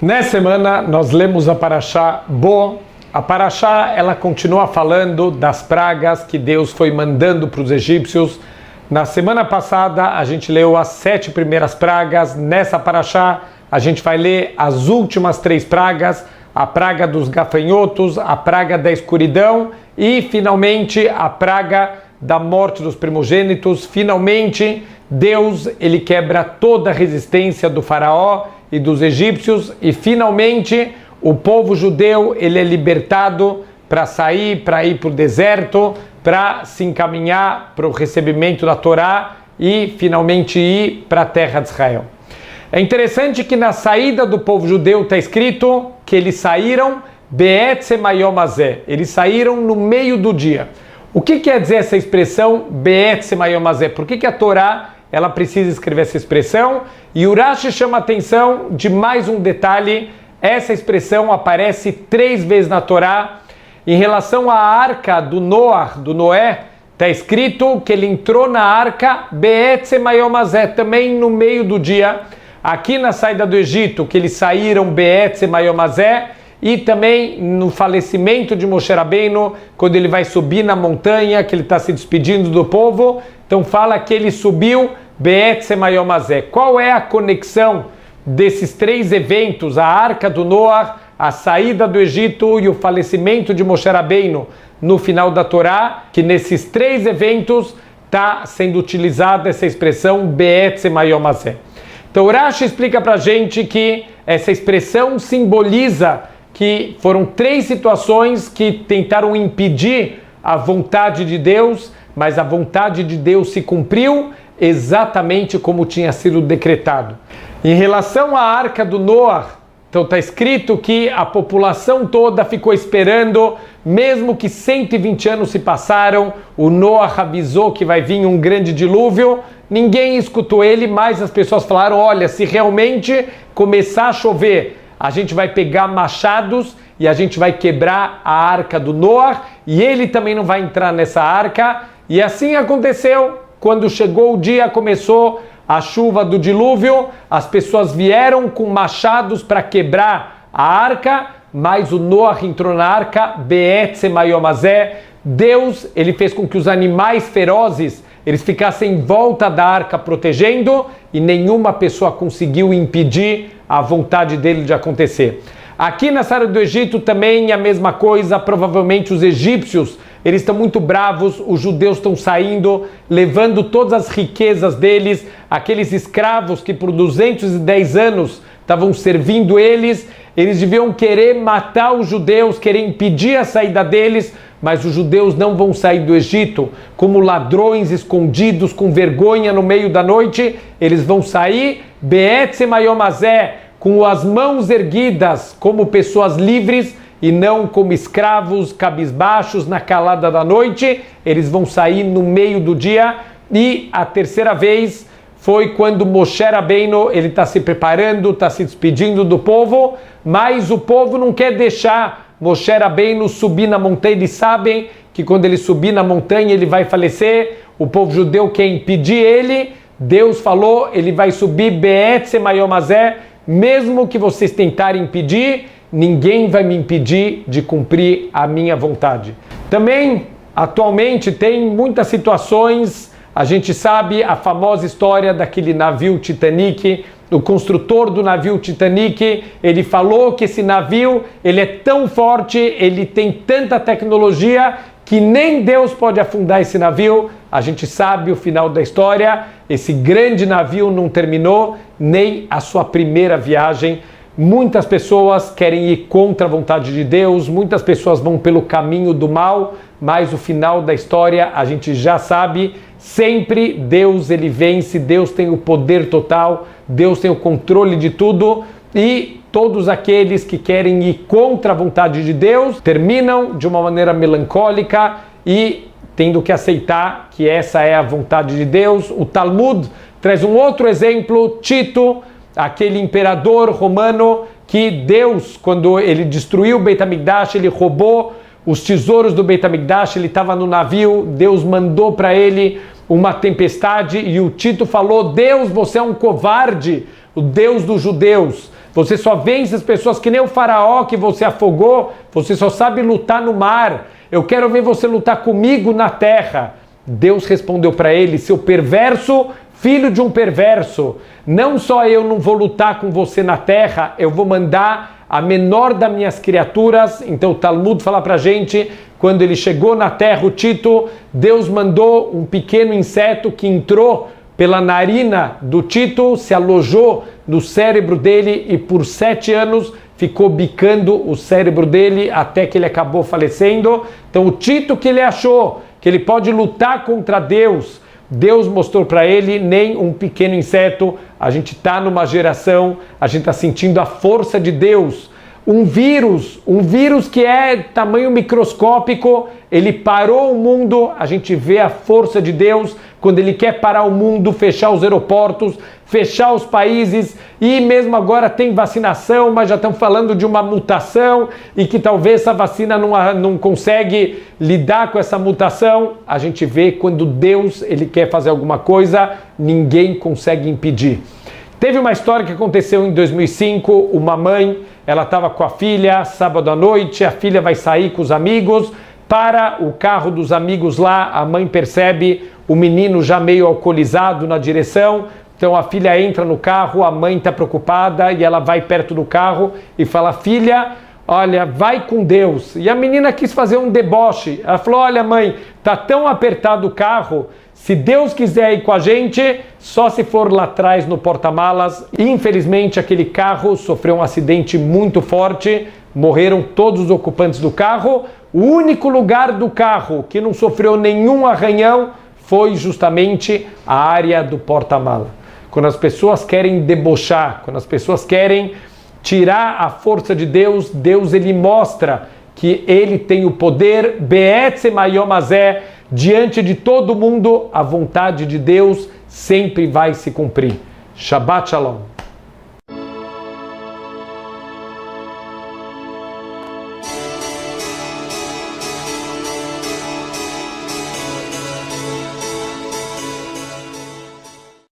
Nessa semana nós lemos a Parashá Bo. A Parashá ela continua falando das pragas que Deus foi mandando para os egípcios. Na semana passada a gente leu as 7 primeiras pragas. Nessa Parashá a gente vai ler as últimas 3 pragas: a praga dos gafanhotos, a praga da escuridão e finalmente a praga da morte dos primogênitos. Finalmente Deus ele quebra toda a resistência do faraó e dos egípcios e finalmente o povo judeu ele é libertado para sair, para ir para o deserto, para se encaminhar para o recebimento da Torá e finalmente ir para a terra de Israel. É interessante que na saída do povo judeu está escrito que eles saíram Be'etzem hayom hazeh, eles saíram no meio do dia. O que quer dizer essa expressão Be'etzem hayom hazeh? Por que a Torá ela precisa escrever essa expressão? E o Rashi chama a atenção de mais um detalhe. Essa expressão aparece 3 vezes na Torá. Em relação à arca do Noé, está escrito que ele entrou na arca Be'etzem hayom hazeh, também no meio do dia. Aqui na saída do Egito, que eles saíram Be'etzem hayom hazeh, e também no falecimento de Moshe Rabbeinu, quando ele vai subir na montanha, que ele está se despedindo do povo, então fala que ele subiu Be'etzem hayom hazeh. Qual é a conexão desses 3 eventos, a arca do Noé, a saída do Egito e o falecimento de Moshe Rabbeinu no final da Torá? Que nesses 3 eventos está sendo utilizada essa expressão Be'etzem hayom hazeh. Então o Rashi explica para a gente que essa expressão simboliza que foram 3 situações que tentaram impedir a vontade de Deus, mas a vontade de Deus se cumpriu exatamente como tinha sido decretado. Em relação à arca do Noé, então está escrito que a população toda ficou esperando, mesmo que 120 anos se passaram, o Noé avisou que vai vir um grande dilúvio, ninguém escutou ele, mas as pessoas falaram, olha, se realmente começar a chover, a gente vai pegar machados e a gente vai quebrar a arca do Noé e ele também não vai entrar nessa arca. E assim aconteceu. Quando chegou o dia, começou a chuva do dilúvio, as pessoas vieram com machados para quebrar a arca, mas o Noé entrou na arca, Be'etzem hayom hazeh. Deus ele fez com que os animais ferozes eles ficassem em volta da arca protegendo e nenhuma pessoa conseguiu impedir a vontade dele de acontecer. Aqui na área do Egito também é a mesma coisa, provavelmente os egípcios eles estão muito bravos, os judeus estão saindo, levando todas as riquezas deles, aqueles escravos que por 210 anos estavam servindo eles deviam querer matar os judeus, querer impedir a saída deles, mas os judeus não vão sair do Egito como ladrões escondidos, com vergonha no meio da noite, eles vão sair Be'etzem hayom hazeh, com as mãos erguidas como pessoas livres e não como escravos cabisbaixos na calada da noite. Eles vão sair no meio do dia. E a terceira vez foi quando Moshe Rabbeinu ele está se preparando, está se despedindo do povo, mas o povo não quer deixar Moshe Rabbeinu subir na montanha. Eles sabem que quando ele subir na montanha ele vai falecer. O povo judeu quer impedir ele. Deus falou, ele vai subir Be'etzem hayom hazeh, mesmo que vocês tentarem impedir, ninguém vai me impedir de cumprir a minha vontade. Também, atualmente, tem muitas situações, a gente sabe a famosa história daquele navio Titanic. O construtor do navio Titanic, ele falou que esse navio, ele é tão forte, ele tem tanta tecnologia, que nem Deus pode afundar esse navio. A gente sabe o final da história, esse grande navio não terminou nem a sua primeira viagem. Muitas pessoas querem ir contra a vontade de Deus, muitas pessoas vão pelo caminho do mal, mas o final da história a gente já sabe, sempre Deus ele vence, Deus tem o poder total, Deus tem o controle de tudo e todos aqueles que querem ir contra a vontade de Deus terminam de uma maneira melancólica e tendo que aceitar que essa é a vontade de Deus. O Talmud traz um outro exemplo, Tito, aquele imperador romano que Deus, quando ele destruiu o Beit HaMikdash, ele roubou os tesouros do Beit HaMikdash, ele estava no navio, Deus mandou para ele uma tempestade e o Tito falou: Deus, você é um covarde, o Deus dos judeus, Você só vence as pessoas que nem o faraó que você afogou, você só sabe lutar no mar. Eu quero ver você lutar comigo na terra. Deus respondeu para ele, seu perverso, filho de um perverso, não só eu não vou lutar com você na terra, eu vou mandar a menor das minhas criaturas. Então o Talmud fala para a gente, quando ele chegou na terra, o Tito, Deus mandou um pequeno inseto que entrou pela narina do Tito, se alojou no cérebro dele e por 7 anos ficou bicando o cérebro dele até que ele acabou falecendo. Então o Tito que ele achou que ele pode lutar contra Deus, Deus mostrou para ele nem um pequeno inseto. A gente está numa geração, a gente está sentindo a força de Deus. Um vírus que é tamanho microscópico, ele parou o mundo. A gente vê a força de Deus quando ele quer parar o mundo, fechar os aeroportos, fechar os países. E mesmo agora tem vacinação, mas já estão falando de uma mutação e que talvez essa vacina não consegue lidar com essa mutação. A gente vê quando Deus ele quer fazer alguma coisa, ninguém consegue impedir. Teve uma história que aconteceu em 2005, uma mãe, ela estava com a filha, sábado à noite, a filha vai sair com os amigos, para o carro dos amigos lá, a mãe percebe o menino já meio alcoolizado na direção, então a filha entra no carro, a mãe está preocupada e ela vai perto do carro e fala, filha, olha, vai com Deus. E a menina quis fazer um deboche, ela falou, olha mãe, tá tão apertado o carro, se Deus quiser ir com a gente, só se for lá atrás no porta-malas. Infelizmente, aquele carro sofreu um acidente muito forte, morreram todos os ocupantes do carro. O único lugar do carro que não sofreu nenhum arranhão foi justamente a área do porta-mala. Quando as pessoas querem debochar, quando as pessoas querem tirar a força de Deus, Deus ele mostra que ele tem o poder, Be'etzem Hayom Hazeh, diante de todo mundo, a vontade de Deus sempre vai se cumprir. Shabbat Shalom.